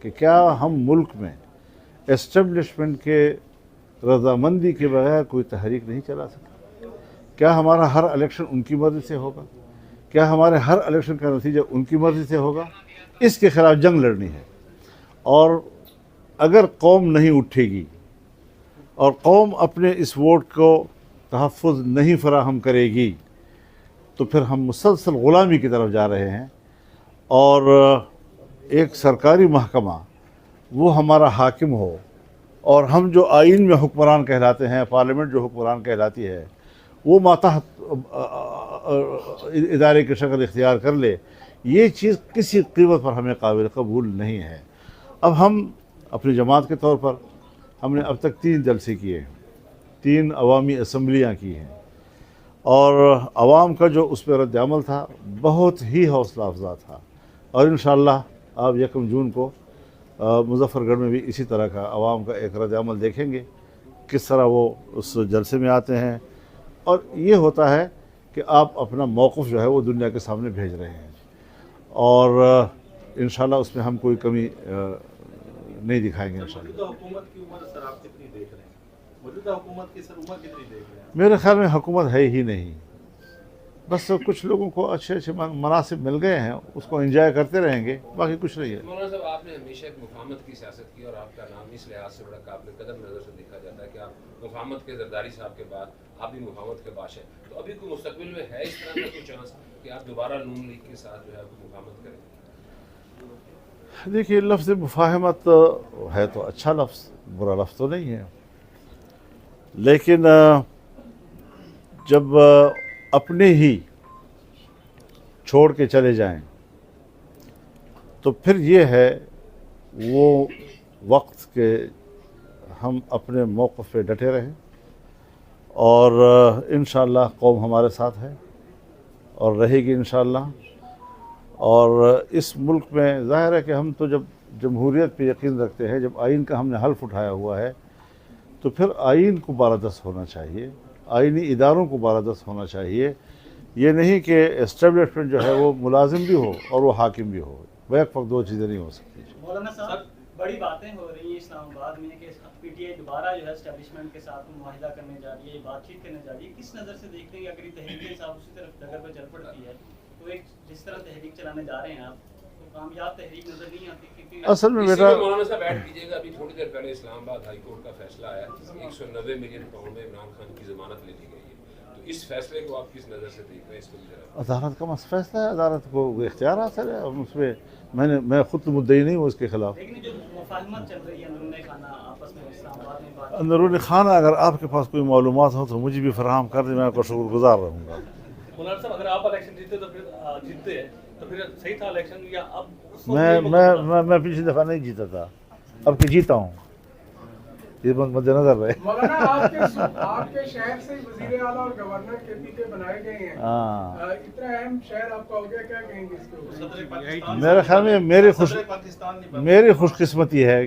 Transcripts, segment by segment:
کہ کیا ہم ملک میں اسٹیبلشمنٹ کے رضامندی کے بغیر کوئی تحریک نہیں چلا سکتے؟ کیا ہمارا ہر الیکشن ان کی مرضی سے ہوگا؟ کیا ہمارے ہر الیکشن کا نتیجہ ان کی مرضی سے ہوگا؟ اس کے خلاف جنگ لڑنی ہے، اور اگر قوم نہیں اٹھے گی اور قوم اپنے اس ووٹ کو تحفظ نہیں فراہم کرے گی تو پھر ہم مسلسل غلامی کی طرف جا رہے ہیں، اور ایک سرکاری محکمہ وہ ہمارا حاکم ہو اور ہم جو آئین میں حکمران کہلاتے ہیں، پارلیمنٹ جو حکمران کہلاتی ہے، وہ ماتحت ادارے کی شکل اختیار کر لے، یہ چیز کسی قیمت پر ہمیں قابل قبول نہیں ہے۔ اب ہم اپنی جماعت کے طور پر ہم نے اب تک 3 جلسے کیے ہیں، 3 عوامی اسمبلیاں کی ہیں، اور عوام کا جو اس پہ رد عمل تھا بہت ہی حوصلہ افزا تھا، اور انشاءاللہ آپ 1 جون کو مظفر گڑھ میں بھی اسی طرح کا عوام کا ایک رد عمل دیکھیں گے، کس طرح وہ اس جلسے میں آتے ہیں، اور یہ ہوتا ہے کہ آپ اپنا موقف جو ہے وہ دنیا کے سامنے بھیج رہے ہیں، اور انشاءاللہ اس میں ہم کوئی کمی نہیں دکھائیں گے انشاءاللہ۔ موجودہ حکومت کی عمر سر آپ کتنی دیکھ رہے ہیں؟ موجودہ حکومت کی سر عمر کتنی دیکھ رہے ہیں؟ میرے خیال میں حکومت ہے ہی نہیں، بس کچھ لوگوں کو اچھے مناصب مل گئے ہیں، اس کو انجوائے کرتے رہیں گے، باقی کچھ نہیں ہے۔ مولانا صاحب، آپ نے ہمیشہ ایک مفاہمت کی سیاست کی، اور آپ کا نام اس لحاظ سے بڑا قابل قدر نظر سے دیکھا جاتا ہے کہ آپ مفاہمت کے زرداری صاحب کے بعد آپ بھی مفاہمت کے باش ہیں، تو ابھی کوئی مستقبل میں ہے اس طرح کا کوئی چانس کہ آپ دوبارہ نون لیگ کے ساتھ جو ہے مفاہمت کریں؟ دیکھیے، لفظ مفاہمت ہے تو اچھا لفظ، برا لفظ تو نہیں ہے، لیکن جب اپنے ہی چھوڑ کے چلے جائیں تو پھر یہ ہے وہ وقت کہ ہم اپنے موقف پہ ڈٹے رہیں، اور انشاءاللہ قوم ہمارے ساتھ ہے اور رہے گی انشاءاللہ، اور اس ملک میں ظاہر ہے کہ ہم تو جب جمہوریت پہ یقین رکھتے ہیں، جب آئین کا ہم نے حلف اٹھایا ہوا ہے تو پھر آئین کو بالادست ہونا چاہیے، آئینی اداروں کو بالادست ہونا چاہیے، یہ نہیں کہ اسٹیبلشمنٹ جو ہے وہ ملازم بھی ہو اور وہ حاکم بھی ہو، بیک وقت 2 چیزیں نہیں ہو سکتی۔ مولانا صاحب، بڑی باتیں ہو رہی ہیں اسلام آباد میں کہ پی ٹی آئی دوبارہ جو ہے اسٹیبلشمنٹ کے ساتھ معاہدہ کرنے جا رہی ہے، بات چیت کرنے جا رہی ہے، کس نظر سے دیکھتے ہیں کہ اگر یہ تحریک انصاف اسی طرف ڈگر پہ چل پڑتی ہے تو ایک جس طرح تحریک چلانے جا رہے ہیں آپ، تو کامیاب تحریک نظر نہیں آتی؟ کیونکہ اصل میں اسی بیٹا، میں مولانا صاحب ایڈ کیجیے گا، ابھی تھوڑی دیر پہلے اسلام آباد ہائی کورٹ کا فیصلہ آیا، 190 ملین پاؤنڈ میں عمران خان کی ضمانت لے لی گئی ہے، تو اس فیصلے کو آپ کس نظر سے دیکھ رہے ہیں؟ اس کو بھی ذرا عدالت کا فیصلہ ہے، عدالت کو اختیار حاصل ہے، اس پہ میں خود تو مدعی نہیں ہوں اس کے خلاف۔ لیکن جو مفاہمت چل رہی ہے اندرون خانہ آپس میں اسلام آباد میں بات، اندرون خانہ اگر آپ کے پاس کوئی معلومات ہو تو مجھے بھی فراہم کر دیں، میں آپ کا شکر گزار رہوں گا۔ مولانا صاحب، اگر آپ الیکشن جیتے تو پھر جیتتے ہیں تو پھر صحیح تھا الیکشن، یا اب میں پچھلی دفعہ نہیں جیتا تھا، اب کہ جیتا ہوں، یہ مد نظر رہے۔ مولانا، آپ کے شہر سے وزیر اعلیٰ اور گورنر کے پی کے بنائے گئے ہیں، اتنا اہم شہر آپ کا ہو گیا، کیا کہیں گے اس کے اوپر؟ میرے خیال میں میری خوش قسمتی ہے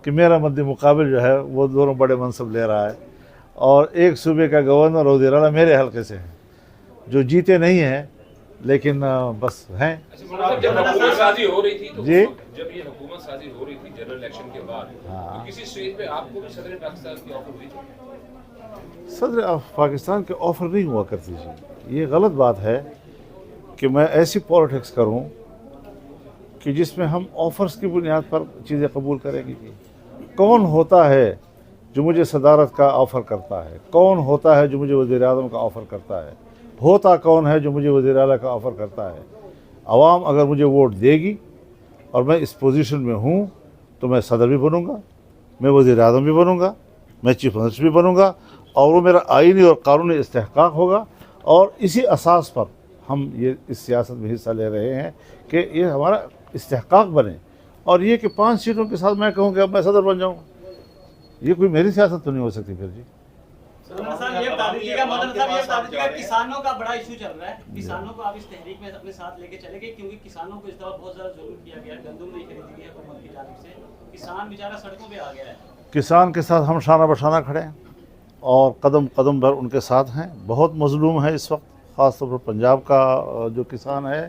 کہ میرا مد مقابل جو ہے وہ دونوں بڑے منصب لے رہا ہے، اور ایک صوبے کا گورنر اور وزیر اعلیٰ میرے حلقے سے ہیں، جو جیتے نہیں ہیں لیکن بس ہیں۔ جب حکومت سازی ہو رہی تھی تو جی، جب یہ حکومت سازی ہو رہی تھی جنرل الیکشن کے بعد، تو کسی اسٹیج پہ آپ کو بھی صدر پاکستان کی آفر ہوئی تھی؟ صدر پاکستان کے آفر نہیں ہوا کرتی تھی، یہ غلط بات ہے کہ میں ایسی پالیٹکس کروں کہ جس میں ہم آفرز کی بنیاد پر چیزیں قبول کریں گے۔ کون ہوتا ہے جو مجھے صدارت کا آفر کرتا ہے؟ کون ہوتا ہے جو مجھے وزیر اعظم کا آفر کرتا ہے؟ ہوتا کون ہے جو مجھے وزیر اعلیٰ کا آفر کرتا ہے؟ عوام اگر مجھے ووٹ دے گی اور میں اس پوزیشن میں ہوں تو میں صدر بھی بنوں گا، میں وزیر اعظم بھی بنوں گا، میں چیف منسٹر بھی بنوں گا، اور وہ میرا آئینی اور قانونی استحقاق ہوگا، اور اسی اساس پر ہم یہ اس سیاست میں حصہ لے رہے ہیں کہ یہ ہمارا استحقاق بنے، اور یہ کہ 5 سیٹوں کے ساتھ میں کہوں کہ اب میں صدر بن جاؤں، یہ کوئی میری سیاست تو نہیں ہو سکتی پھر جی۔ مولانا صاحب، یہ بتا دیجیے گا، مولانا صاحب یہ بتا دیجیے گا، کسانوں کا بڑا ایشو چل رہا ہے، کسانوں کو آپ اس تحریک میں اپنے ساتھ لے کے چلے گئے؟ کیونکہ کسانوں کو اس دفعہ بہت زیادہ ظلم کیا گیا ہے، گندم نہیں خریدی گئی حکومت کی جانب سے، کسان بیچارہ سڑکوں پہ آ گیا ہے۔ کسان کے ساتھ ہم شانہ بشانہ کھڑے ہیں اور قدم قدم بھر ان کے ساتھ ہیں، بہت مظلوم ہے اس وقت، خاص طور پر پنجاب کا جو کسان ہے،